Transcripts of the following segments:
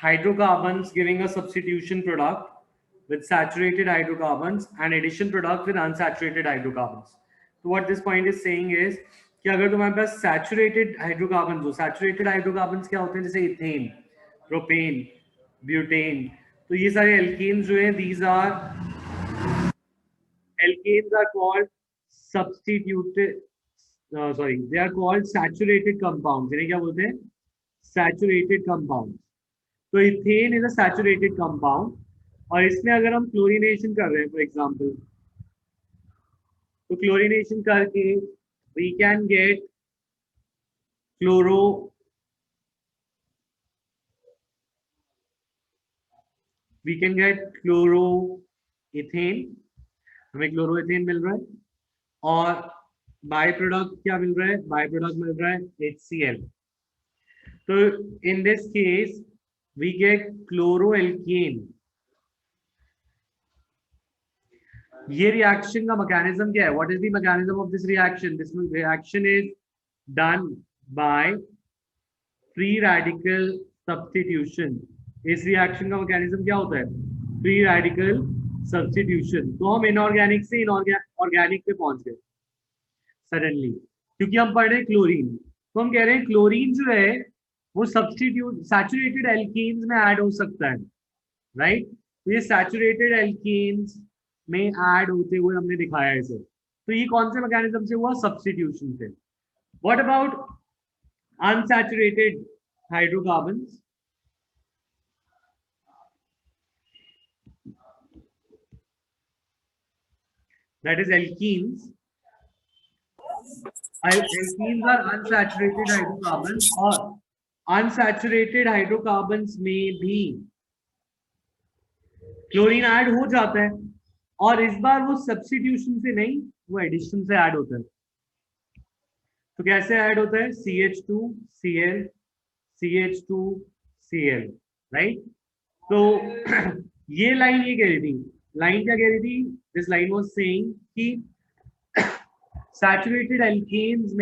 hydrocarbons giving a substitution product with saturated hydrocarbons and addition product with unsaturated hydrocarbons. So what this point is saying is कि अगर तुम्हारे पास saturated hydrocarbons हो, saturated hydrocarbons क्या होते हैं, जैसे ethane, propane, butane, तो ये सारे alkanes जो हैं, these are alkanes are called substituted, they are called saturated compounds. इन्हें क्या बोलते हैं? Saturated compounds. तो ethane is a saturated compound, और इसमें अगर हम क्लोरीनेशन कर रहे हैं फॉर एग्जांपल, तो क्लोरीनेशन करके we can get chloro ethane, हमें क्लोरो इथेन मिल रहा है, और बाय प्रोडक्ट क्या मिल रहा है? बाय प्रोडक्ट मिल रहा है HCl. तो in this case we get chloroalkane. ये रिएक्शन का मैकेनिज्म क्या है? What is the mechanism of this reaction? This reaction is done by free radical substitution. इस रिएक्शन का मैकेनिज्म क्या होता है? Free radical substitution. तो हम इनऑर्गेनिक से ऑर्गेनिक पे पहुंच गए सडनली, क्योंकि हम पढ़ रहे हैं क्लोरीन. तो हम कह रहे हैं क्लोरीन जो है वो सब्स्टिट्यूट सैचुरेटेड एल्केन्स में ऐड हो सकता है, राइट? तो ये सैचुरेटेड एल्केन्स में ऐड होते हुए हमने दिखाया इसे. तो ये कौन से मैकेनिज्म से हुआ? सब्स्टिट्यूशन से. What about unsaturated hydrocarbons? That is alkenes. Alkenes are unsaturated hydrocarbons, और अनसैचुरेटेड हाइड्रोकार्बन्स में भी क्लोरीन ऐड हो जाता है, और इस बार वो सब्स्टिट्यूशन से नहीं, वो एडिशन से ऐड होता है. तो कैसे ऐड होता है? CH2Cl, CH2Cl, right? तो ये लाइन ये कह रही थी, लाइन क्या कह रही थी? दिस लाइन वाज सेइंग कि सैचुरेटेड एल्केन्स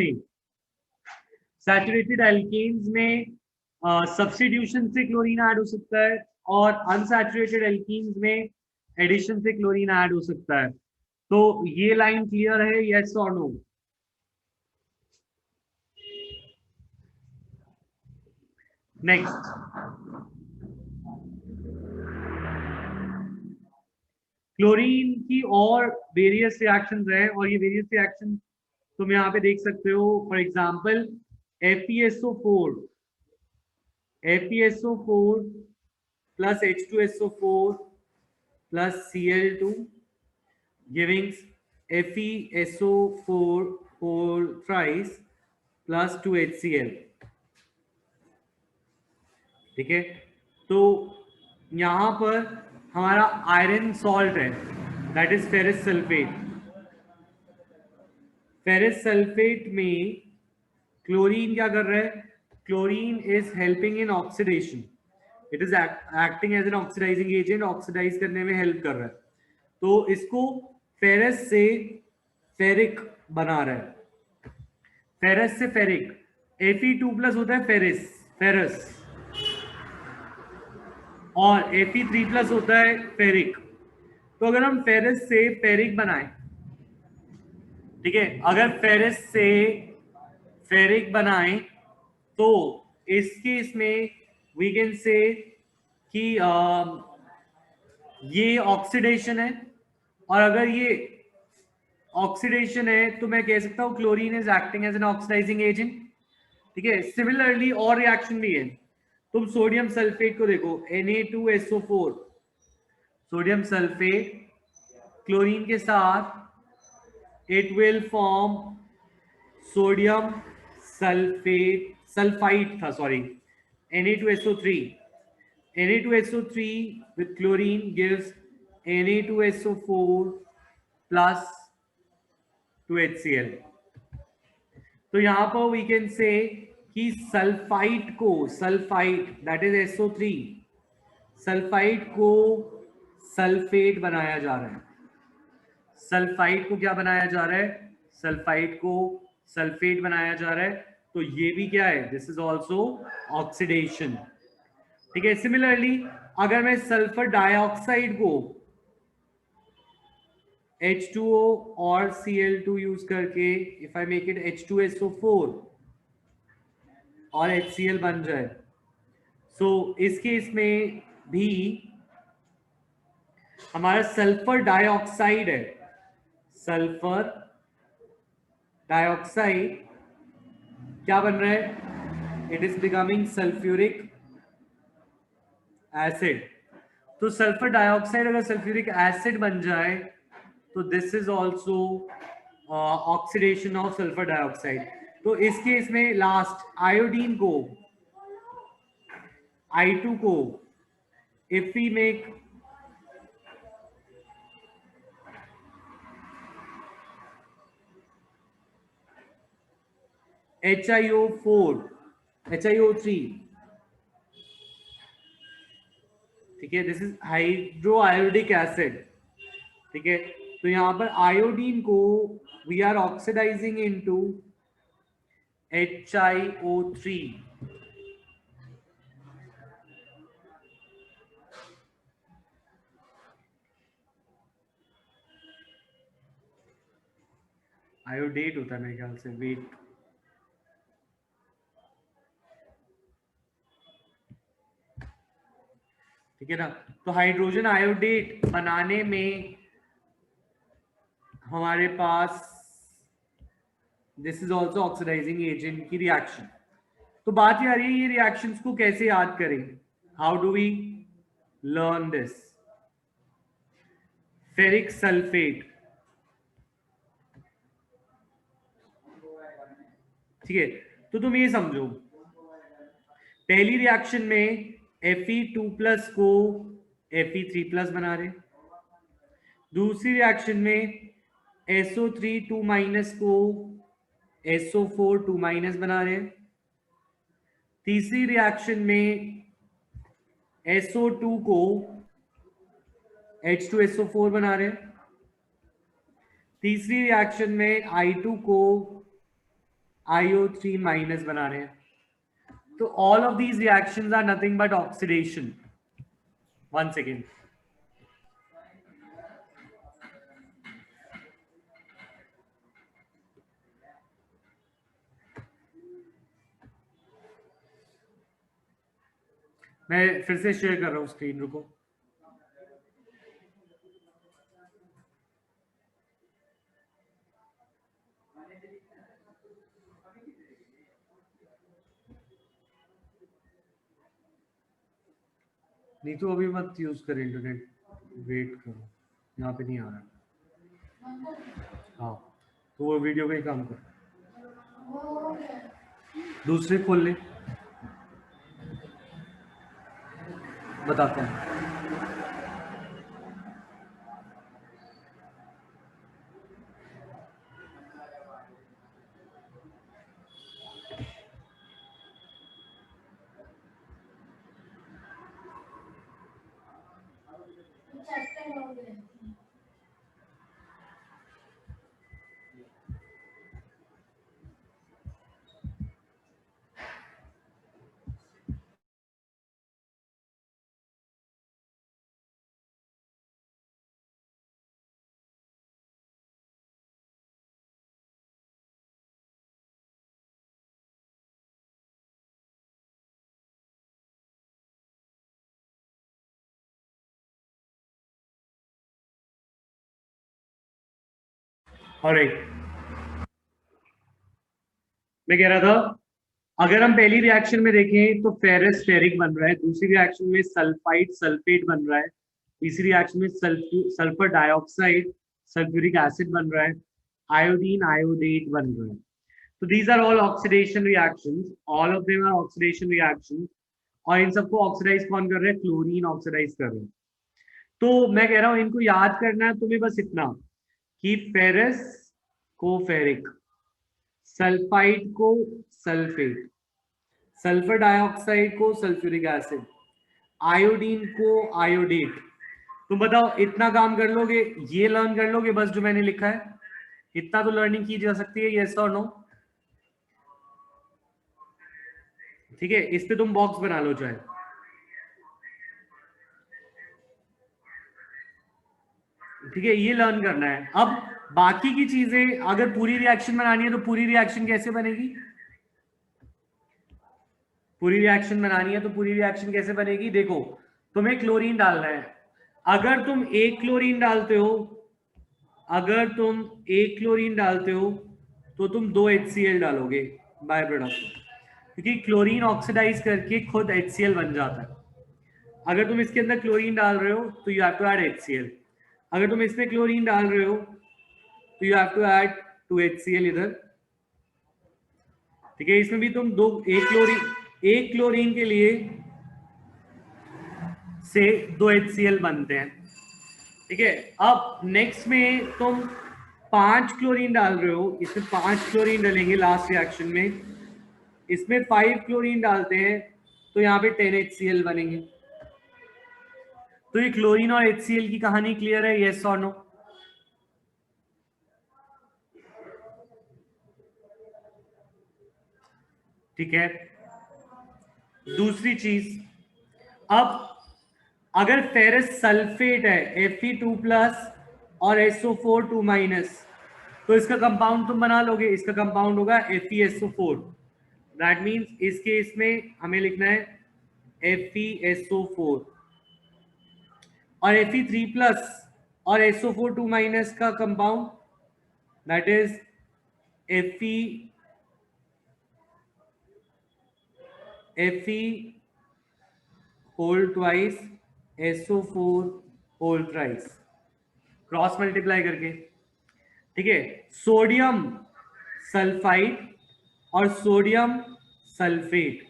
में सब्स्टिट्यूशन से क्लोरीन ऐड हो सकता है, और अनसैचुरेटेड एल्कीन्स में एडिशन से क्लोरीन ऐड हो सकता है. तो ये लाइन क्लियर है? यस और नो? नेक्स्ट, क्लोरीन की और वेरियस रिएक्शंस हैं, और ये वेरियस रिएक्शन तुम यहाँ पे देख सकते हो. For example FeSO4 plus H2SO4 plus Cl2 giving FeSO4 4 thrice plus 2HCl. ठीक है? तो यहाँ पर हमारा आयरन सॉल्ट है, that is ferrous sulphate. Ferrous sulphate में क्लोरीन क्या कर रहा है? Chlorine is helping in oxidation. It is acting as an oxidizing agent, oxidize करने में हेल्प कर रहा है. तो इसको फेरस से फेरिक बना रहा है, फेरस से फेरिक. Fe2+ होता है फेरस, और Fe3+ होता है फेरिक. तो अगर हम फेरस से फेरिक बनाएं, ठीक है, अगर फेरस से फेरिक बनाएं, तो इस केस में वी कैन से कि ये ऑक्सीडेशन है, और अगर ये ऑक्सीडेशन है तो मैं कह सकता हूं chlorine is acting as an oxidizing agent. ठीक है? सिमिलरली और रिएक्शन भी है. तुम सोडियम सल्फेट को देखो, Na2SO4, सोडियम सल्फेट क्लोरीन के साथ it will form sodium sulphide था, sorry, Na2SO3. Na2SO3 with chlorine gives Na2SO4 plus 2HCl. तो यहां पर वी कैन से कि सल्फाइड को, sulphide that is SO3, sulphide को सल्फेट बनाया जा रहा है. सल्फाइड को क्या बनाया जा रहा है? सल्फाइड को सल्फेट बनाया जा रहा है. तो ये भी क्या है? This is also oxidation. ठीक है। सिमिलरली अगर मैं सल्फर डाइऑक्साइड को H2O और Cl2 यूज करके if I make it H2SO4 और HCl बन जाए, सो इस केस में भी हमारा सल्फर डाइऑक्साइड है, सल्फर डाइऑक्साइड क्या बन रहा है, it is becoming sulphuric acid. तो सल्फर डाइऑक्साइड अगर सल्फ्यूरिक एसिड बन जाए तो this is also oxidation of sulphur dioxide. तो इस केस में लास्ट आयोडीन को I2 को इफ वी मेक HiO3, ठीक है, this is hydro iodic acid. ठीक है, तो यहां पर आयोडीन को we are oxidizing into HiO3। Iodate होता है मेरे ख्याल से, वेट, ठीक है ना। तो हाइड्रोजन आयोडेट बनाने में हमारे पास this is also oxidising agent की रिएक्शन। तो बात ये आ रही है ये रिएक्शंस को कैसे याद करें, how do we learn this. Ferric sulphate, ठीक है, तो तुम ये समझो पहली रिएक्शन में Fe2+ को Fe3+ बना रहे, दूसरी रिएक्शन में SO3 2- को SO4 2- बना रहे, तीसरी रिएक्शन में SO2 को H2SO4 बना रहे, तीसरी रिएक्शन में I2 को IO3- बना रहे हैं। तो all of these reactions are nothing but oxidation. One second. मैं फिर से शेयर कर रहा हूँ स्क्रीन, रुको। नहीं तो अभी मत यूज कर इंटरनेट, वेट करो, यहाँ पे नहीं आ रहा। हाँ, तो वो वीडियो का ही काम कर, दूसरे खोल ले, बताता हूँ। ऑलराइट, मैं कह रहा था अगर हम पहली रिएक्शन में देखें तो फेरस फेरिक बन रहा है, दूसरी रिएक्शन में सल्फाइड सल्फेट बन रहा है, तीसरी रिएक्शन में सल्फर डाइऑक्साइड सल्फ्यूरिक एसिड बन रहा है, आयोडीन आयोडेट बन रहा है। तो these are all oxidation reactions, all of them are oxidation reactions, और इन सबको ऑक्सीडाइज कौन कर रहे हैं, क्लोरीन ऑक्सीडाइज कर रहे हैं। तो मैं कह रहा हूं इनको याद करना है तुम्हें बस इतना कि फेरस को फेरिक, सल्फाइड को सल्फेट, सल्फर डाइऑक्साइड को सल्फ्यूरिक एसिड, आयोडीन को आयोडेट। तुम बताओ इतना काम कर लोगे, ये लर्न कर लोगे बस जो मैंने लिखा है, इतना तो लर्निंग की जा सकती है, यस और नो। ठीक है, इस पे तुम बॉक्स बना लो चाहे। ठीक है, ये लर्न करना है। अब बाकी की चीजें अगर पूरी रिएक्शन बनानी है तो पूरी रिएक्शन कैसे बनेगी, पूरी रिएक्शन बनानी है तो पूरी रिएक्शन कैसे बनेगी, देखो तुम्हें क्लोरीन डालना है। अगर तुम एक क्लोरीन डालते हो, अगर तुम एक क्लोरीन डालते हो तो तुम 2 HCl डालोगे बाय प्रोडक्ट, क्योंकि क्लोरीन ऑक्सीडाइज करके खुद HCl बन जाता है। अगर तुम इसके अंदर क्लोरीन डाल रहे हो तो you have to add HCl, अगर तुम इसमें क्लोरीन डाल रहे हो तो you have to add 2 HCl इधर। ठीक है, इसमें भी तुम एक क्लोरीन के लिए से 2 HCl बनते हैं। ठीक है, अब नेक्स्ट में तुम 5 क्लोरीन डाल रहे हो, इसमें 5 क्लोरीन डालेंगे लास्ट रिएक्शन में, इसमें 5 क्लोरीन डालते हैं तो यहाँ पे 10 HCl बनेंगे। तो ये क्लोरीन और HCl की कहानी क्लियर है, यस और नो? ठीक है, दूसरी चीज, अब अगर फेरस सल्फेट है Fe2+ और SO4 2-, तो इसका कंपाउंड तुम बना लोगे, इसका कंपाउंड होगा FeSO4। दैट मीन्स इस केस में हमें लिखना है FeSO4, और Fe3+ और SO4 2- का compound that is Fe whole twice SO4 whole thrice, cross multiply करके। ठीक है, सोडियम सल्फाइड और सोडियम सल्फेट,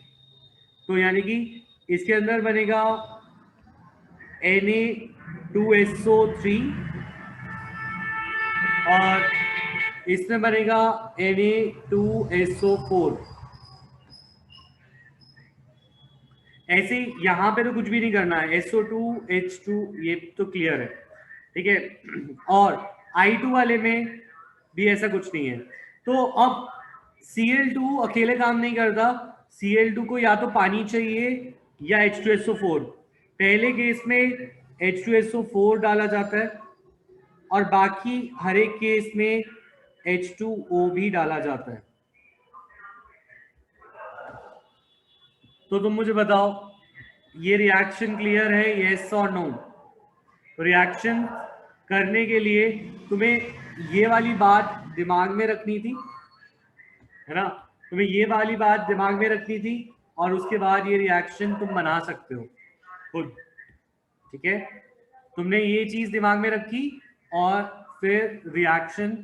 तो यानी कि इसके अंदर बनेगा Na2SO3 और इसमें बनेगा Na2SO4। ऐसे यहां पे तो कुछ भी नहीं करना है, SO2H2 ये तो क्लियर है। ठीक है, और I2 वाले में भी ऐसा कुछ नहीं है। तो अब Cl2 अकेले काम नहीं करता, Cl2 को या तो पानी चाहिए या H2SO4। पहले केस में H2SO4 डाला जाता है और बाकी हर एक केस में H2O भी डाला जाता है। तो तुम मुझे बताओ ये रिएक्शन क्लियर है, यस और नो? तो रिएक्शन करने के लिए तुम्हें ये वाली बात दिमाग में रखनी थी, है ना, तुम्हें ये वाली बात दिमाग में रखनी थी, और उसके बाद ये रिएक्शन तुम बना सकते हो खुद। ठीक है, तुमने ये चीज दिमाग में रखी और फिर रिएक्शन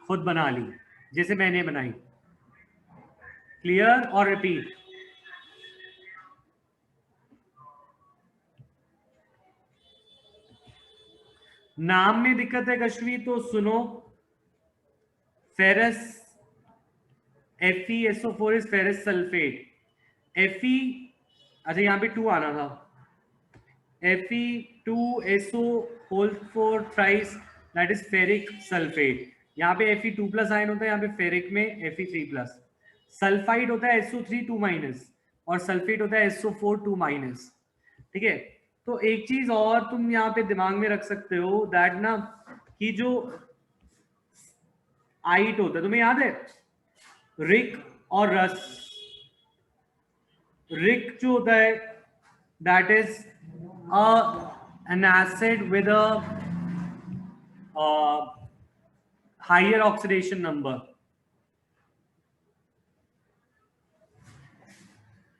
खुद बना ली जैसे मैंने बनाई। क्लियर और रिपीट? नाम में दिक्कत है कश्मी तो सुनो, ferrous FeSO4 is ferrous sulphate. Fe, अच्छा यहाँ पे 2 आना था, Fe2SO whole 4 thrice that is ferric sulphate. यहाँ पे Fe2+ आयन होता है, यहाँ पे फेरिक में Fe3+। सल्फाइड होता है SO3 2- और सल्फेट होता है SO4 2-। ठीक है, तो एक चीज और तुम यहाँ पे दिमाग में रख सकते हो, दैट ना कि जो आइट होता है, तुम्हें याद है रिक और रस, रिक जो होता है that is an acid with a higher oxidation number.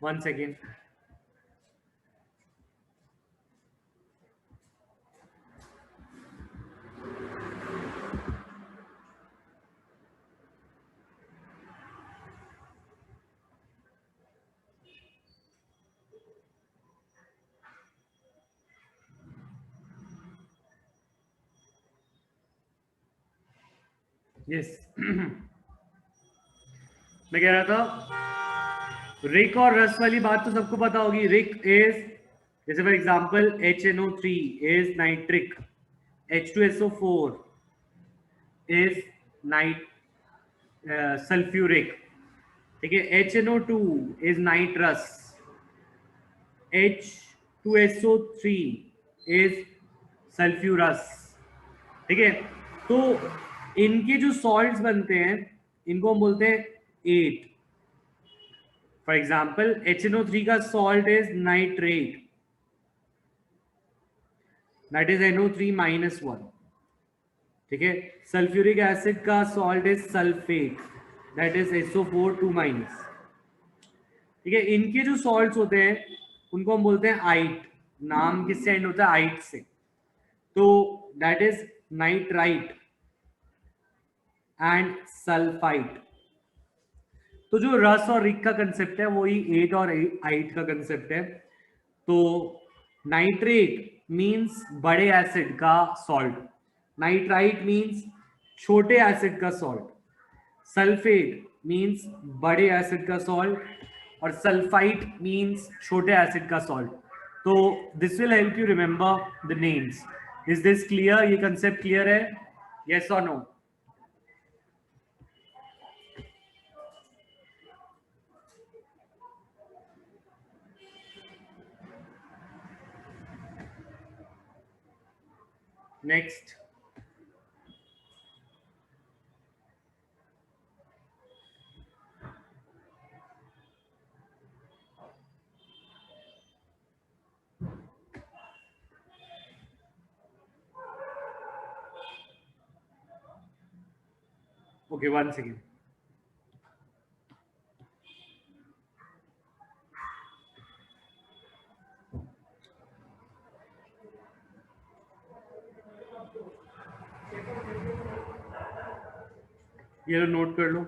One second. Yes. मैं कह रहा था रिक और रस वाली बात तो सबको पता होगी। रिक इज जैसे for example HNO3 is nitric, H2SO4 is night sulphuric. ठीक है, HNO2 is nitrous, H2SO3 is sulphurous. ठीक है, तो इनके जो सॉल्ट्स बनते हैं इनको हम बोलते हैं एट. फॉर एग्जाम्पल HNO3 का salt is nitrate, that is NO3-1. ठीक है, सल्फ्यूरिक एसिड का salt is sulphate, that is SO4 2-. ठीक है, इनके जो सॉल्ट्स होते हैं उनको हम बोलते हैं आइट. नाम किससे एंड होता है? आइट से. तो that is nitrite and sulphite. तो जो रस और रिक का कंसेप्ट है वही एट और आइट का कंसेप्ट है. तो नाइट्रेट मींस बड़े एसिड का सॉल्ट, नाइट्राइट मींस छोटे एसिड का सॉल्ट, सल्फेट मींस बड़े एसिड का सॉल्ट, और सल्फाइट मींस छोटे एसिड का सॉल्ट. तो this will help you remember the names. Is this clear? ये कंसेप्ट क्लियर है? यस और no? Next. Okay, one second. ये लो, नोट कर लो.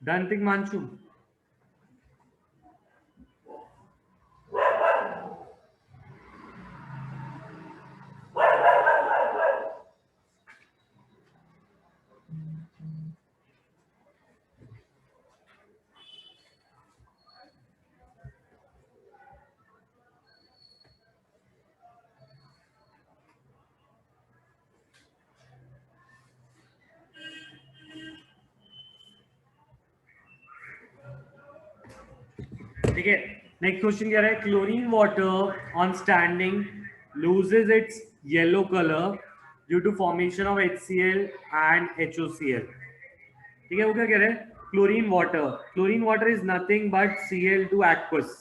Done thing मानशू? ठीक है, नेक्स्ट क्वेश्चन कह रहा है chlorine water on standing loses its yellow colour due to formation of HCl and HOCl. ठीक है, वो क्या कह रहे हैं? Chlorine water is nothing but Cl2 aqueous.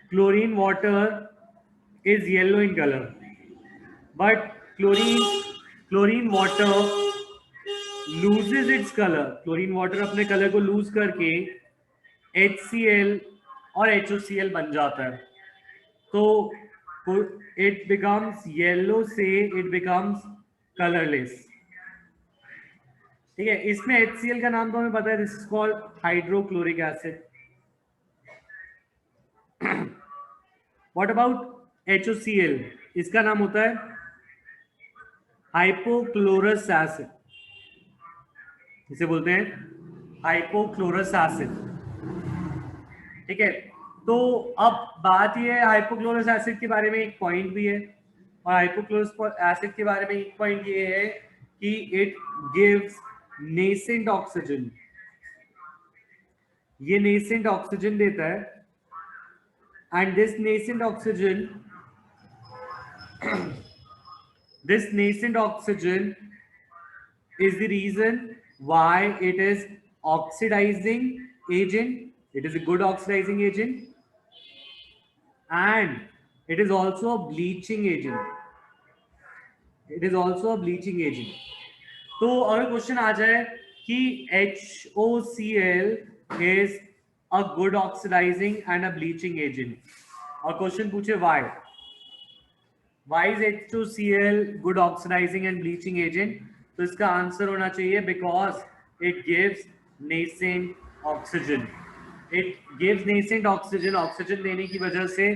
Chlorine water is yellow in colour, but chlorine water loses its colour. Chlorine water अपने colour को lose करके HCl और HOCl बन जाता है. तो इट बिकम्स येलो से इट बिकम्स कलरलेस. ठीक है, इसमें HCl का नाम तो हमें पता है, this is called hydrochloric acid. What about HOCl? इसका नाम होता है हाइपोक्लोरस एसिड. इसे बोलते हैं हाइपोक्लोरस एसिड. ठीक है, तो अब बात ये है, हाइपोक्लोरस एसिड के बारे में एक पॉइंट भी है, और हाइपोक्लोरस एसिड के बारे में एक पॉइंट ये है कि इट गिव्स नेसेंट ऑक्सीजन. ये नेसेंट ऑक्सीजन देता है, and this nascent oxygen is the reason why it is oxidizing agent. It is a good oxidizing agent, and it is also a bleaching agent. तो अगर question आ जाए कि HOCl is a good oxidizing and a bleaching agent, और question पूछे why is HOCl good oxidizing and bleaching agent, तो इसका answer होना चाहिए because it gives nascent oxygen. Oxygen देने की वजह से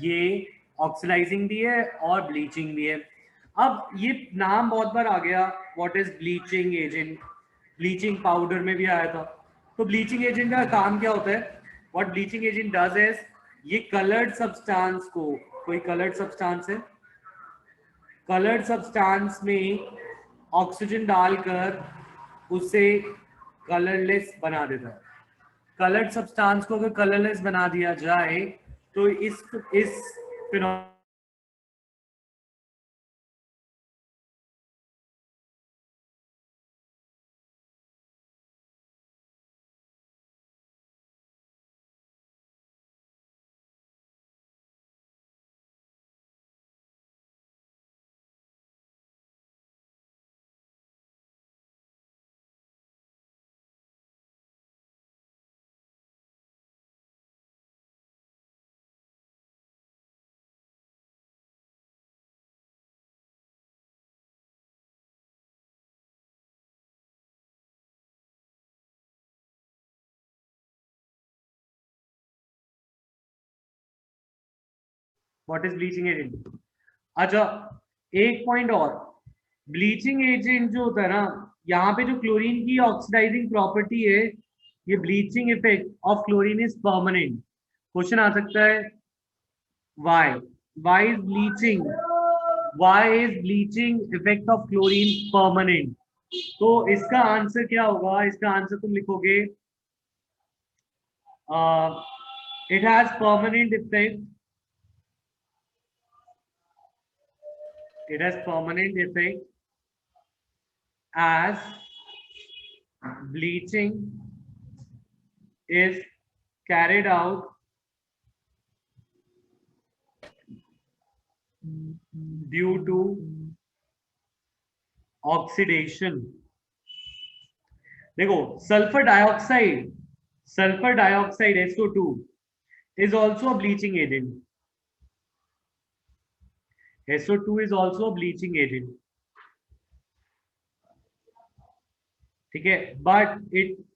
ये ऑक्सीडाइजिंग भी है और ब्लीचिंग भी है. अब ये नाम बहुत बार आ गया, what is bleaching agent? Bleaching powder में भी आया था. तो ब्लीचिंग एजेंट का काम क्या होता है? What bleaching agent does is, ये कलर्ड सब्सटेंस को, कोई कलर्ड सब्सटेंस है, कलर्ड सब्सटेंस में ऑक्सीजन डालकर उसे कलरलेस बना देता है। कलर्ड सब्सटेंस को अगर कलरलेस बना दिया जाए तो इस phenomenon what is bleaching agent. अच्छा, एक पॉइंट और, ब्लीचिंग एजेंट जो होता है ना, यहाँ पे जो क्लोरीन की ऑक्सीडाइजिंग प्रॉपर्टी है, ये bleaching effect of chlorine is permanent. Question आ सकता है why, why is bleaching effect of chlorine permanent. तो इसका आंसर क्या होगा, इसका आंसर तुम लिखोगे it has permanent effect, it has permanent effect as bleaching is carried out due to oxidation। देखो, sulphur dioxide SO2 is also a bleaching agent। SO2 is also a bleaching agent, ठीक है, but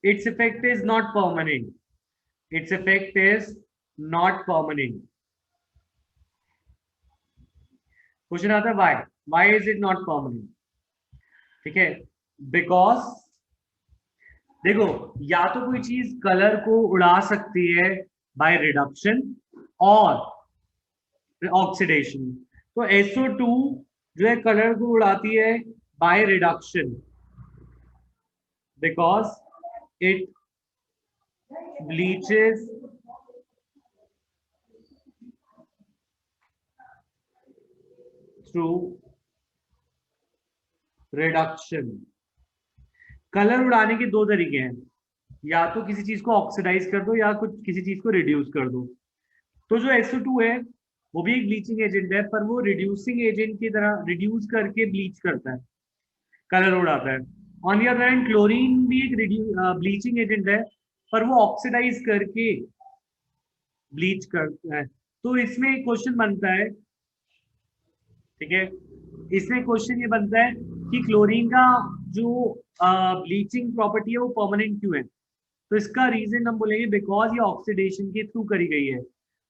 its effect is not permanent, its effect is not permanent। Question आता है why is it not permanent, ठीक है, because देखो, या तो कोई चीज कलर को उड़ा सकती है बाय रिडक्शन और ऑक्सीडेशन। तो SO2 जो है कलर को उड़ाती है by reduction, because it bleaches through reduction. Colour उड़ाने के दो तरीके हैं, या तो किसी चीज को ऑक्सीडाइज कर दो या कुछ किसी चीज को रिड्यूस कर दो। तो जो SO2 है वो भी एक ब्लीचिंग एजेंट है, पर वो रिड्यूसिंग एजेंट की तरह रिड्यूस करके ब्लीच करता है, कलर उड़ाता है। On the other hand chlorine भी एक ब्लीचिंग एजेंट है, पर वो ऑक्सीडाइज करके ब्लीच करता है। तो इसमें क्वेश्चन बनता है, ठीक है, इसमें क्वेश्चन ये बनता है कि क्लोरीन का जो ब्लीचिंग प्रॉपर्टी है वो परमानेंट क्यों है। तो इसका रीजन हम बोलेंगे बिकॉज ये ऑक्सीडेशन के थ्रू करी गई है।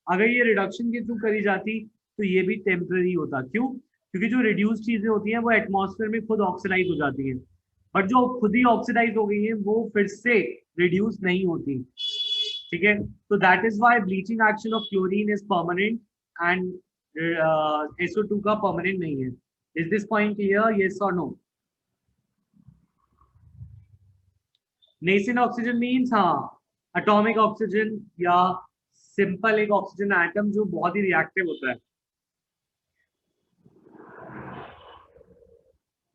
अगर ये रिडक्शन के थ्रू करी जाती तो ये भी टेम्पररी होता। क्यों? क्योंकि जो रिड्यूस चीजें होती हैं वो एटमॉस्फेयर में खुद ऑक्सीडाइज हो जाती हैं, बट जो खुद ही ऑक्सीडाइज हो गई है वो फिर से रिड्यूस नहीं होती, ठीक है। तो that is why bleaching action of chlorine is permanent and SO2 का परमानेंट नहीं है। Is this point clear, yes और नो? नेसेंट ऑक्सीजन मीन्स, हाँ, एटॉमिक ऑक्सीजन या सिंपल एक ऑक्सीजन एटम जो बहुत ही रिएक्टिव होता है।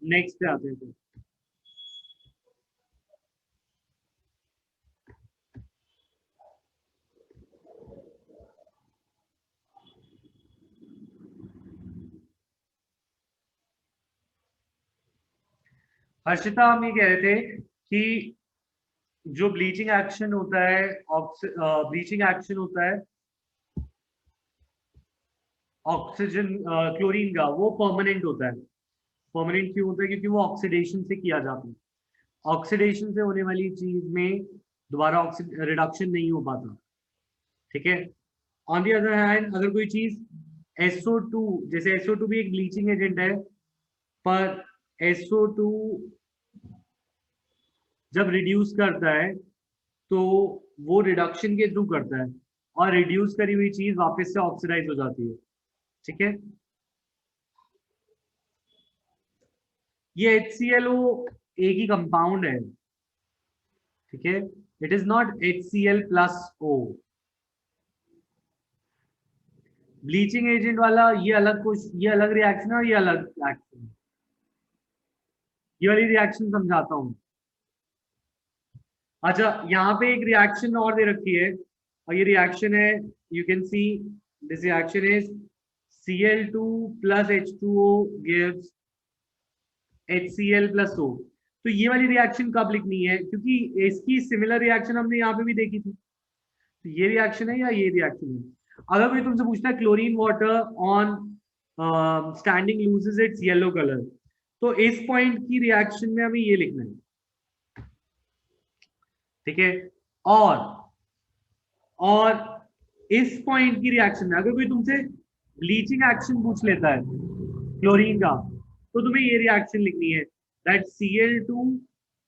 नेक्स्ट पे आते हैं तो हर्षिता, हम ये कह रहे थे कि जो ब्लीचिंग एक्शन होता है, ब्लीचिंग एक्शन होता है ऑक्सीजन क्लोरीन का, वो परमानेंट होता है। परमानेंट क्यों होता है? क्योंकि वो ऑक्सीडेशन से किया जाता है। ऑक्सीडेशन से होने वाली चीज में दोबारा रिडक्शन नहीं हो पाता, ठीक है। ऑन दी अदर हैंड अगर कोई चीज SO2, जैसे SO2 भी एक ब्लीचिंग एजेंट है, पर SO2 जब रिड्यूस करता है तो वो रिडक्शन के थ्रू करता है और रिड्यूस करी हुई चीज वापस से ऑक्सीडाइज हो जाती है, ठीक है। ये HClO एक ही कंपाउंड है, ठीक है, it is not HCl plus O। Bleaching agent वाला ये अलग कुछ, ये अलग रिएक्शन है और ये अलग रिएक्शन है। ये वाली रिएक्शन समझाता हूँ। अच्छा, यहाँ पे एक रिएक्शन और दे रखी है और ये रिएक्शन है, you can see this reaction is Cl2 plus H2O gives HCl plus O। तो ये वाली रिएक्शन कब लिखनी है, क्योंकि इसकी सिमिलर रिएक्शन हमने यहाँ पे भी देखी थी। तो ये रिएक्शन है या ये रिएक्शन है। अगर कोई तुमसे पूछता है chlorine water on standing loses it's yellow colour, तो इस पॉइंट की रिएक्शन में हमें ये लिखना है। ठीक है, और इस पॉइंट की रिएक्शन में अगर कोई तुमसे ब्लीचिंग एक्शन पूछ लेता है क्लोरीन का, तो तुम्हें ये रिएक्शन लिखनी है दैट Cl2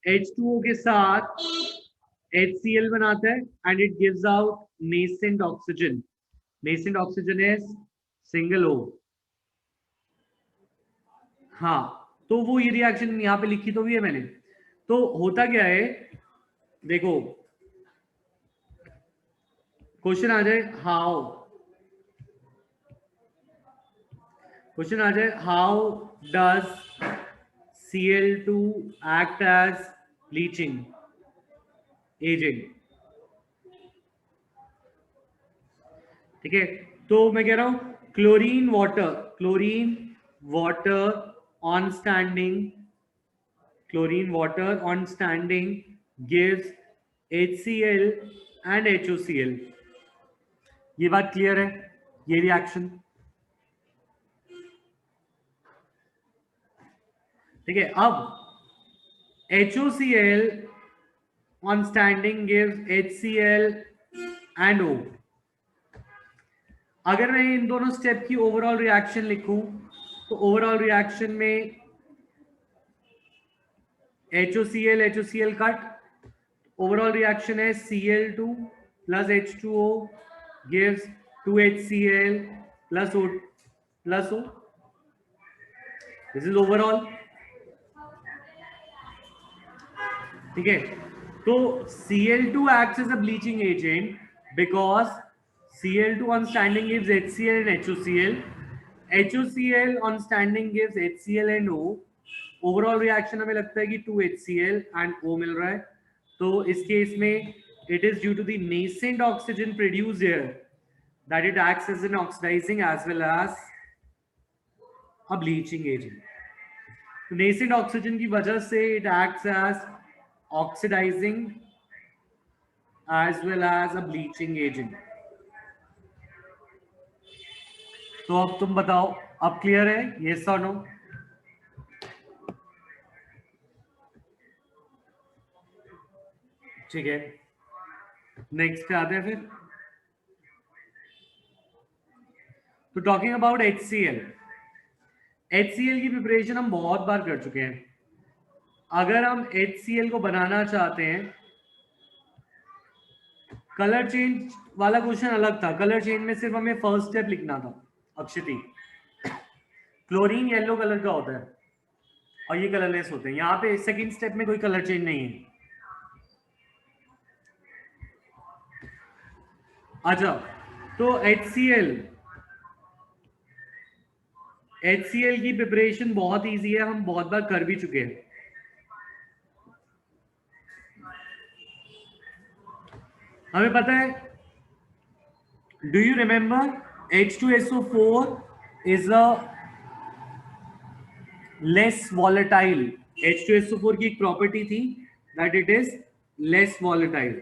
H2O के साथ HCl बनाता है and it gives out nascent oxygen. Nascent oxygen is single O। हाँ, तो वो ये रिएक्शन यहाँ पे लिखी तो भी है मैंने। तो होता क्या है, देखो क्वेश्चन आ जाए how does Cl2 act as bleaching agent। ठीक है, तो मैं कह रहा हूं chlorine water on standing gives HCl and HOCl। ये बात क्लियर है, ये रिएक्शन। ठीक है, अब HOCl on standing gives HCl and O। अगर मैं इन दोनों स्टेप की ओवरऑल रिएक्शन लिखूं, तो ओवरऑल रिएक्शन में HOCl कट, ओवरऑल रिएक्शन है Cl2 plus H2O gives 2HCl plus O। This is overall. ठीक है, तो Cl2 acts as a bleaching agent because Cl2 on standing gives HCl and HOCl। HOCl on standing gives HCl and O। Overall reaction हमें लगता है कि 2HCl and O मिल रहा है। तो इस केस में it is due to the nascent oxygen produced here that it acts as an oxidizing as well as a bleaching agent। तो nascent oxygen की वजह से it acts as oxidizing as well as a bleaching agent। तो अब तुम बताओ, अब clear है, yes or no? ठीक है, नेक्स्ट पे आते हैं फिर। तो टॉकिंग अबाउट HCl की प्रिपरेशन हम बहुत बार कर चुके हैं। अगर हम HCl को बनाना चाहते हैं, कलर चेंज वाला क्वेश्चन अलग था। कलर चेंज में सिर्फ हमें फर्स्ट स्टेप लिखना था अक्षति। क्लोरीन येलो कलर का होता है और ये कलरलेस होते हैं। यहाँ पे सेकंड स्टेप में कोई कलर चेंज नहीं है। अच्छा, तो HCl की प्रिपरेशन बहुत इजी है, हम बहुत बार कर भी चुके हैं। हमें पता है, do you remember H2SO4 is a less volatile. H2SO4 की एक प्रॉपर्टी थी that it is less volatile,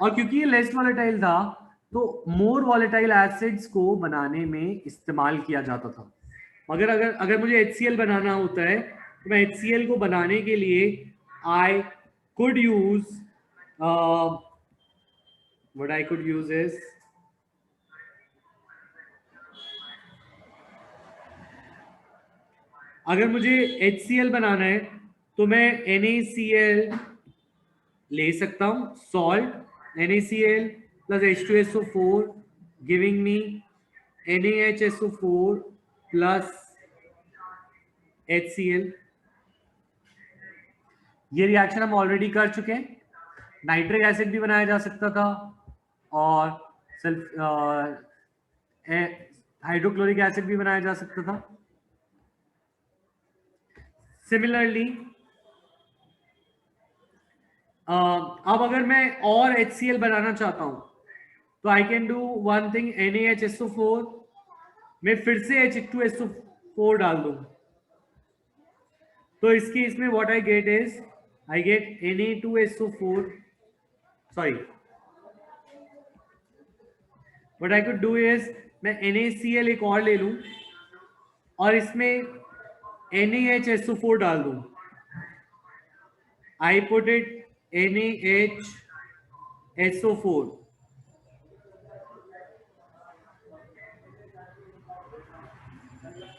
और क्योंकि ये लेस वॉलेटाइल था तो मोर वॉलेटाइल एसिड्स को बनाने में इस्तेमाल किया जाता था। मगर अगर मुझे HCl बनाना होता है तो मैं HCl को बनाने के लिए I could use what I could use is अगर मुझे HCl बनाना है तो मैं NaCl ले सकता हूं, salt NaCl plus H2SO4 giving me NaHSO4 plus HCl। ये रिएक्शन हम ऑलरेडी कर चुके हैं। नाइट्रिक एसिड भी बनाया जा सकता था और हाइड्रोक्लोरिक एसिड भी बनाया जा सकता था। सिमिलरली अब अगर मैं और HCl बनाना चाहता हूं तो I can do one thing, NaHSO4 में फिर से H2SO4 डाल दूं, तो इस केस में what I get is I get Na2SO4, sorry what I could do is मैं NaCl एक और ले लूं और इसमें NaHSO4 डाल दूं, आई पुट इट NaHSO4,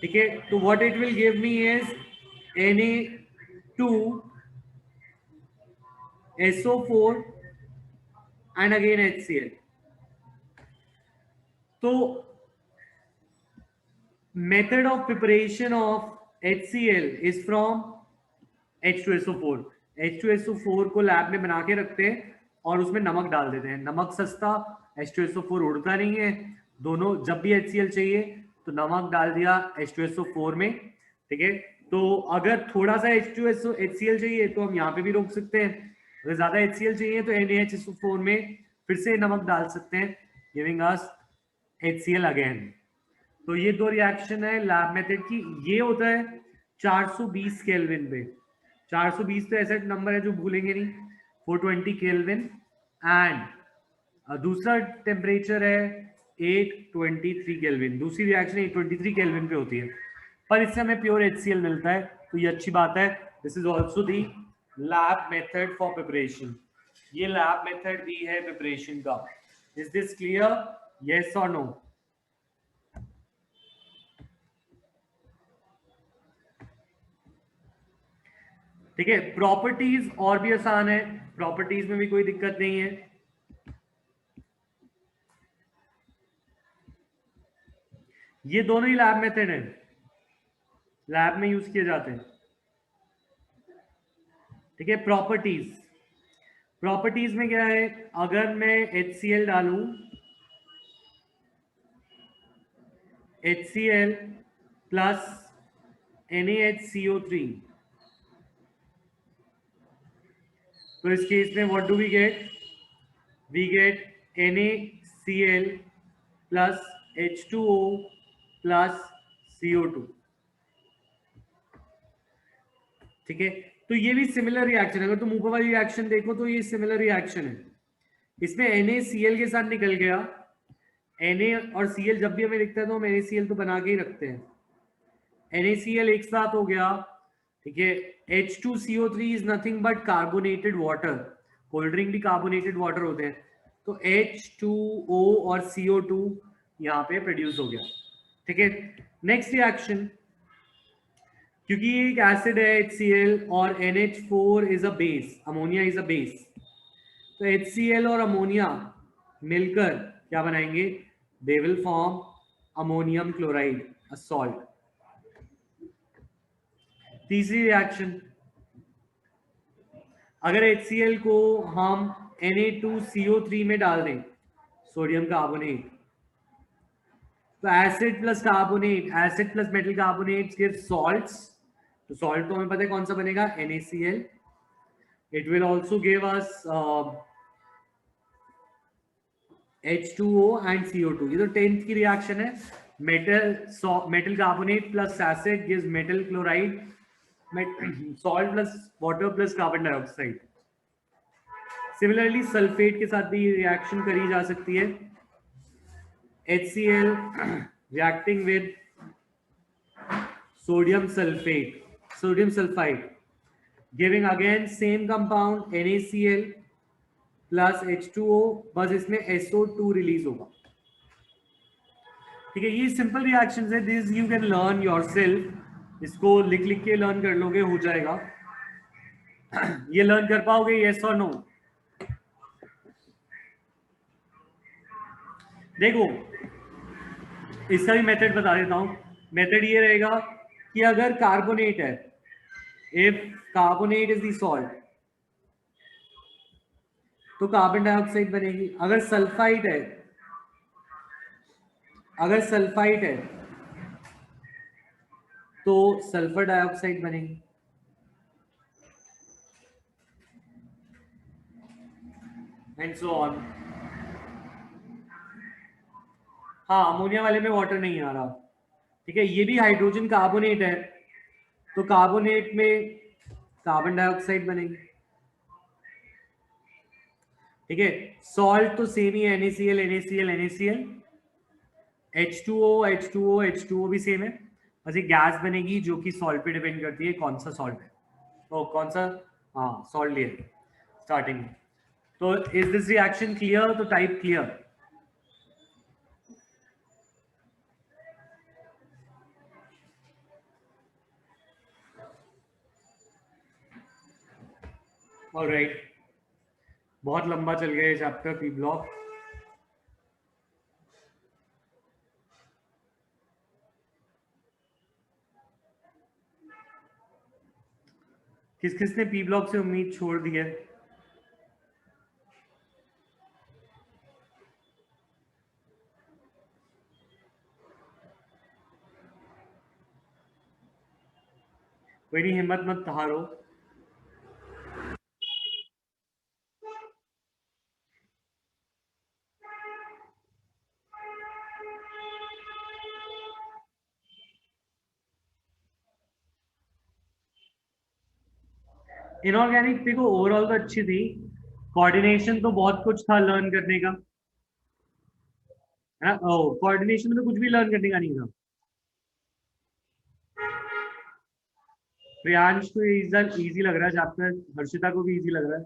ठीक है। तो what it will give me is Na2SO4 and again HCl। तो method of preparation of HCl is from H2SO4। H2SO4 को लैब में बना के रखते हैं और उसमें नमक डाल देते हैं, नमक सस्ता, H2SO4 उड़ता नहीं है, दोनों जब भी HCl चाहिए तो नमक डाल दिया H2SO4 में, ठीक है। तो अगर थोड़ा सा HCl चाहिए तो हम यहाँ पे भी रोक सकते हैं, अगर ज्यादा HCl चाहिए तो NaHSO4 में फिर से नमक डाल सकते हैं, गिविंग अस HCl अगेन। तो ये दो रिएक्शन है लैब मेथड की। ये होता है 420 केल्विन पे, 420 तो ऐसा नंबर है जो भूलेंगे नहीं, 420 केल्विन। एंड दूसरा टेम्परेचर है 823 केल्विन, दूसरी रिएक्शन 823 केल्विन पे होती है, पर इससे हमें प्योर HCl मिलता है, तो ये अच्छी बात है। This is also the lab method for preparation, ये लैब मेथड भी है प्रिपरेशन का। इज दिस क्लियर, यस और नो? ठीक है, प्रॉपर्टीज और भी आसान है, प्रॉपर्टीज में भी कोई दिक्कत नहीं है। ये दोनों ही लैब मेथड है, लैब में यूज किए जाते हैं, ठीक है। प्रॉपर्टीज, प्रॉपर्टीज में क्या है, अगर मैं HCl डालूं, HCl प्लस NaHCO3, तो इस केस में what do we get, we get NaCl plus H2O plus CO2, ठीक है। तो ये भी सिमिलर रिएक्शन है, अगर तुम ऊपर वाली रिएक्शन देखो तो ये सिमिलर रिएक्शन है, इसमें NaCl के साथ निकल गया, Na और Cl जब भी हमें दिखता है तो हम NaCl तो बना के ही रखते हैं, NaCl एक साथ हो गया, ठीक है। H2CO3 is nothing but carbonated water, cold drink भी कार्बोनेटेड वाटर होते हैं, तो H2O और CO2 यहाँ पे प्रोड्यूस हो गया, ठीक है। नेक्स्ट रिएक्शन, क्योंकि ये एक एसिड है HCl और NH4 is a base, ammonia is a base, तो HCl और अमोनिया मिलकर क्या बनाएंगे, they will form ammonium chloride, a salt. तीसरी रिएक्शन, अगर HCl को हम Na2CO3 में डाल दें, सोडियम कार्बोनेट, तो acid plus carbonate, acid plus metal carbonate give salts, तो सॉल्ट तो हमें पता है कौन सा बनेगा, NaCl। It will also give us H2O and CO2, ये तो 10th की रिएक्शन है, metal carbonate plus acid gives metal chloride, salt plus water plus carbon dioxide. Similarly sulphate के साथ भी रिएक्शन करी जा सकती है, HCl reacting with sodium sulfate, sodium sulfide, giving again same compound NaCl plus H2O, बस इसमें SO2 रिलीज होगा, ठीक है। ये सिंपल रिएक्शंस है, this you can learn yourself, इसको लिख लिख के लर्न कर लोगे, हो जाएगा। ये लर्न कर पाओगे, यस और नो? देखो इसका भी मेथड बता देता हूं, मेथड ये रहेगा कि अगर कार्बोनेट है, if carbonate is the salt, तो कार्बन डाइऑक्साइड बनेगी। अगर सल्फाइड है, अगर सल्फाइड है तो सल्फर डाइऑक्साइड बनेगी। And so on. हाँ, अमोनिया वाले में वाटर नहीं आ रहा, ठीक है। ये भी हाइड्रोजन कार्बोनेट है, तो कार्बोनेट में कार्बन डाइऑक्साइड बनेगी, ठीक है। सॉल्ट तो सेम ही है, NaCl NaCl NaCl, H2O H2O H2O भी सेम है। बस एक गैस बनेगी जो कि सॉल्ट पे डिपेंड करती है, कौन सा सॉल्ट है, तो कौन सा, हाँ सॉल्ट लिया स्टार्टिंग में। तो इज दिस रिएक्शन क्लियर? तो टाइप क्लियर। ऑलराइट, बहुत लंबा चल गया ये चैप्टर पी ब्लॉक। किस किस ने पी ब्लॉक से उम्मीद छोड़ दी है? कोई नहीं, हिम्मत मत हारो। इनऑर्गेनिक देखो ओवरऑल तो अच्छी थी, कोऑर्डिनेशन तो बहुत कुछ था लर्न करने का, है ना। कोऑर्डिनेशन में तो कुछ भी लर्न करने का नहीं था। प्रियांश को इजी लग रहा है चैप्टर, हर्षिता को भी इजी लग रहा है।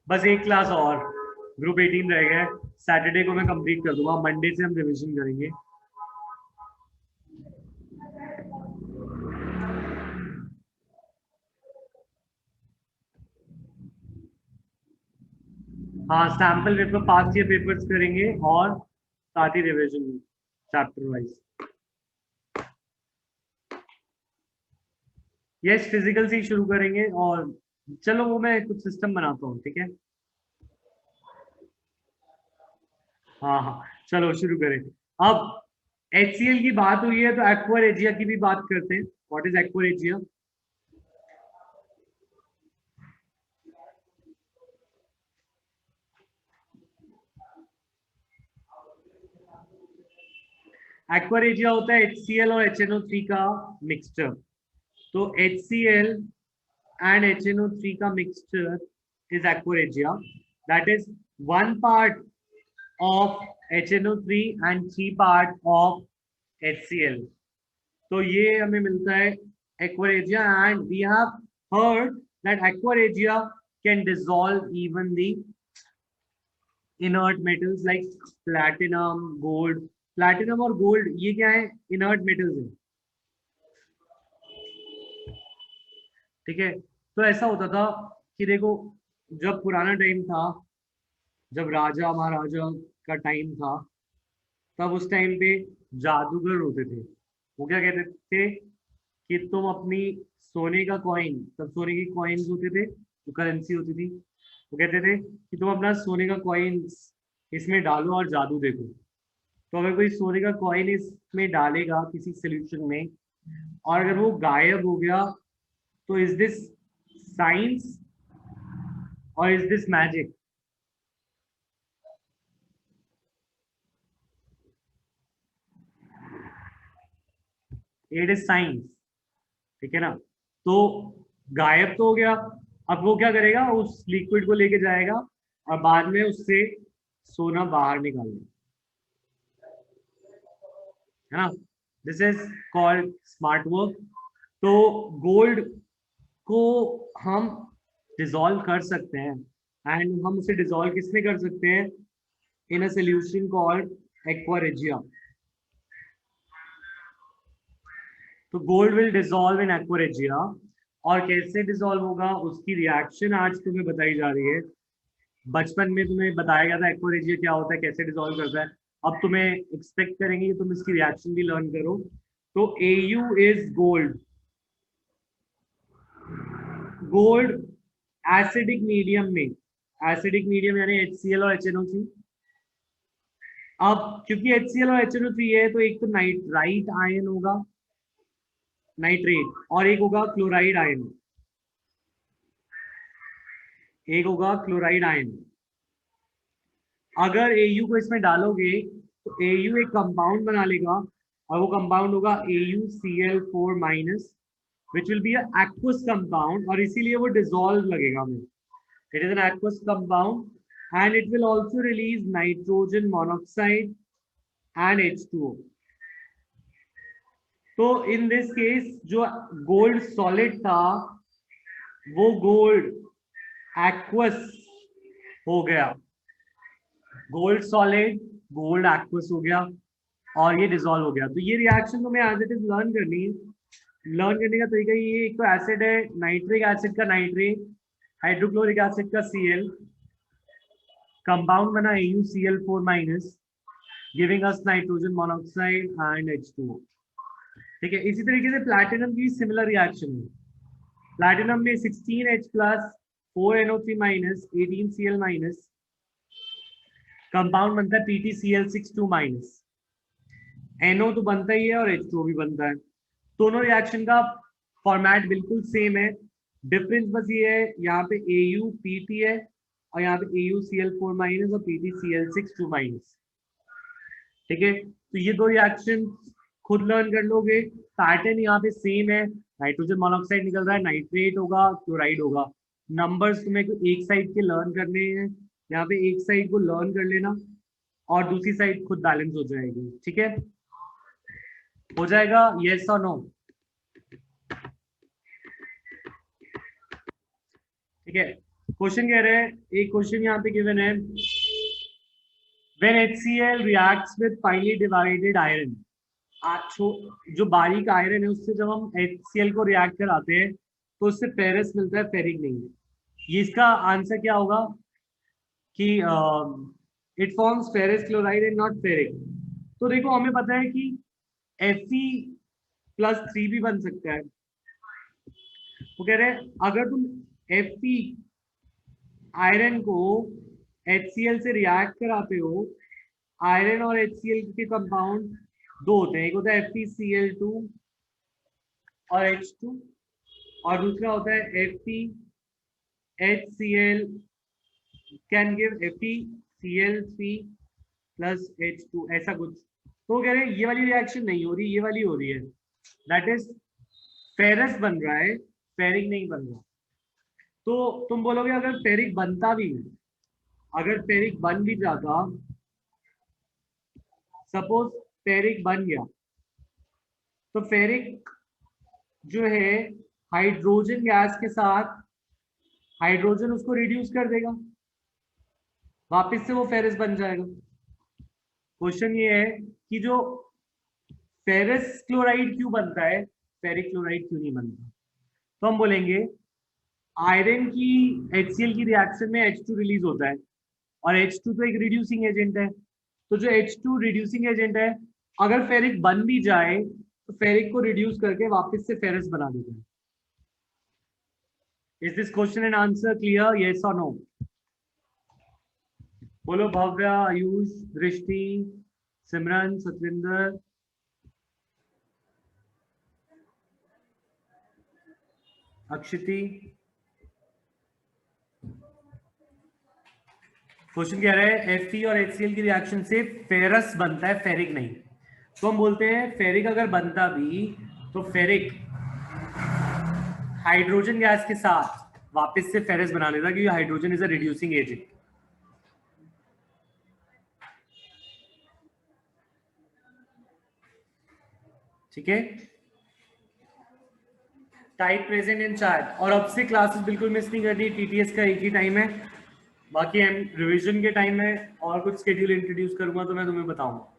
बस एक क्लास और, ग्रुप 18 रह गया है, सैटरडे को मैं कंप्लीट कर दूंगा, मंडे से हम रिवीजन करेंगे। हाँ, sample paper, past year papers करेंगे और साथ ही revision chapter wise. Yes, physical से ही शुरू करेंगे, और चलो वो मैं कुछ सिस्टम बनाता हूँ, ठीक है। हाँ हाँ, चलो शुरू करें। अब HCl की बात हुई है तो एक्वारेजिया की भी बात करते हैं। What is aqua regia? एक्वारेजिया होता है HCl और HNO3 का मिक्सचर। तो HCl and HNO3 का mixture is aquaregia. That is one part of HNO3 and 3 part of HCl. तो ये हमें मिलता है aquaregia, and we have heard that aquaregia can dissolve even the inert metals like platinum, gold. Platinum और gold ये क्या है? Inert metals है, ठीक है। तो ऐसा होता था कि देखो, जब पुराना टाइम था, जब राजा महाराजा का टाइम था, तब उस टाइम पे जादूगर होते थे। वो क्या कहते थे कि तुम अपनी सोने का कॉइन, तब सोने की कॉइन्स होते थे, जो करेंसी होती थी, वो कहते थे कि तुम अपना सोने का कॉइन्स इसमें डालो और जादू देखो। तो अगर कोई सोने का कॉइन इसमें डालेगा किसी सोल्यूशन में, और अगर वो गायब हो गया, तो इज दिस साइंस और is this magic? It is science, ठीक है ना। तो गायब तो हो गया, अब वो क्या करेगा, उस लिक्विड को लेके जाएगा और बाद में उससे सोना बाहर निकालेगा, है ना। This is called smart work. तो गोल्ड को हम डिसॉल्व कर सकते हैं, एंड हम उसे डिसॉल्व किसमें कर सकते हैं? इन अ सोल्यूशन कॉल्ड एक्वारेजिया। तो gold will dissolve in aqua regia, और कैसे डिसॉल्व होगा उसकी रिएक्शन आज तुम्हें बताई जा रही है। बचपन में तुम्हें बताया गया था एक्वारेजिया क्या होता है, कैसे डिसॉल्व करता है। अब तुम्हें एक्सपेक्ट करेंगे कि तुम इसकी रिएक्शन भी लर्न करो। तो AU is gold, gold acidic medium में, एसिडिक मीडियम यानी HCl और HNO3। अब क्योंकि HCl और HNO3 है तो एक तो नाइट्राइट आयन होगा, नाइट्रेट, और एक होगा क्लोराइड आयन, एक होगा क्लोराइड आयन। अगर Au को इसमें डालोगे तो Au एक कंपाउंड बना लेगा और वो कंपाउंड होगा AuCl4 minus, which will be a aqueous compound, और इसीलिए वो dissolve लगेगा हमें। It is an aqueous compound and it will also release nitrogen monoxide and H2O. तो in this case जो गोल्ड सॉलिड था वो गोल्ड aqueous हो गया, गोल्ड सॉलिड गोल्ड एक्वस हो गया और ये डिसॉल्व हो गया। तो ये रिएक्शन तो मैं एज इट इज लर्न करनी है। लर्न करने का तरीका ये, एक तो एसिड है, नाइट्रिक एसिड का नाइट्रेट, हाइड्रोक्लोरिक एसिड का Cl, कंपाउंड बना AuCl4 minus, giving us nitrogen monoxide and H2O। ठीक है, इसी तरीके से प्लैटिनम की सिमिलर रिएक्शन है। प्लैटिनम में 16H plus 4NO3 minus 18Cl minus, compound बनता है PtCl62 माइनस, NO तो बनता ही है और H2O भी बनता है। दोनों रिएक्शन का फॉर्मेट बिल्कुल सेम है, डिफरेंस बस ये है यहाँ पे AuPt है और यहाँ पे AuCl4 माइनस और PtCl62 माइनस। ठीक है, तो ये दो रिएक्शन खुद लर्न कर लोगे। पैटर्न यहाँ पे सेम है, नाइट्रोजन मोनोऑक्साइड निकल रहा है, नाइट्रेट होगा, क्लोराइड होगा। नंबर्स तुम्हें एक साइड के लर्न करने हैं, यहाँ पे एक साइड को लर्न कर लेना और दूसरी साइड खुद बैलेंस हो जाएगी। ठीक है, हो जाएगा, यस और नो? ठीक है, क्वेश्चन कह रहे हैं, एक क्वेश्चन यहाँ पे गिवन है, when HCl reacts with finely divided iron, जो बारीक आयरन है उससे जब हम HCl को रिएक्ट कराते हैं तो उससे फेरस मिलता है, फेरिक नहीं। ये इसका आंसर क्या होगा कि it forms ferrous chloride and not ferric. तो देखो हमें पता है कि Fe+3 भी बन सकता है। वो कह रहे हैं अगर तुम Fe आयरन को HCl से रिएक्ट कराते हो, आयरन और HCl के कंपाउंड दो होते हैं, एक होता है FeCl2 और H2 और दूसरा होता है FeHCl can give FeCl3 plus H2, ऐसा कुछ। तो कह रहे हैं ये वाली रिएक्शन नहीं हो रही, ये वाली हो रही है, दैट इज फेरस बन रहा है, फेरिक नहीं बन रहा। तो तुम बोलोगे अगर फेरिक बनता भी, अगर फेरिक बन भी जाता, सपोज फेरिक बन गया, तो फेरिक जो है हाइड्रोजन गैस के साथ हाइड्रोजन उसको रिड्यूस कर देगा, वापस से वो फेरस बन जाएगा। क्वेश्चन ये है कि जो फेरस क्लोराइड क्यों बनता है, फेरिक क्लोराइड क्यों नहीं बनता? तो हम बोलेंगे आयरन की HCl की रिएक्शन में H2 रिलीज होता है और H2 तो एक रिड्यूसिंग एजेंट है, तो जो H2 रिड्यूसिंग एजेंट है अगर फेरिक बन भी जाए तो फेरिक को रिड्यूस करके वापस से फेरस बना देता है। Is this question and answer clear, yes और नो? बोलो भव्या, आयुष, दृष्टि, सिमरन, सतविंदर, अक्षिति। क्वेश्चन कह रहा है Fe और HCl की रिएक्शन से फेरस बनता है, फेरिक नहीं। तो हम बोलते हैं फेरिक अगर बनता भी तो फेरिक हाइड्रोजन गैस के साथ वापस से फेरस बना लेता, क्योंकि hydrogen is a reducing agent. ठीक है, टाइप प्रेजेंट इन चैट। और अब से क्लासेस बिल्कुल मिस नहीं करनी, TTS का एक ही टाइम है, बाकी हम रिवीजन के टाइम में और कुछ शेड्यूल इंट्रोड्यूस करूंगा तो मैं तुम्हें बताऊंगा।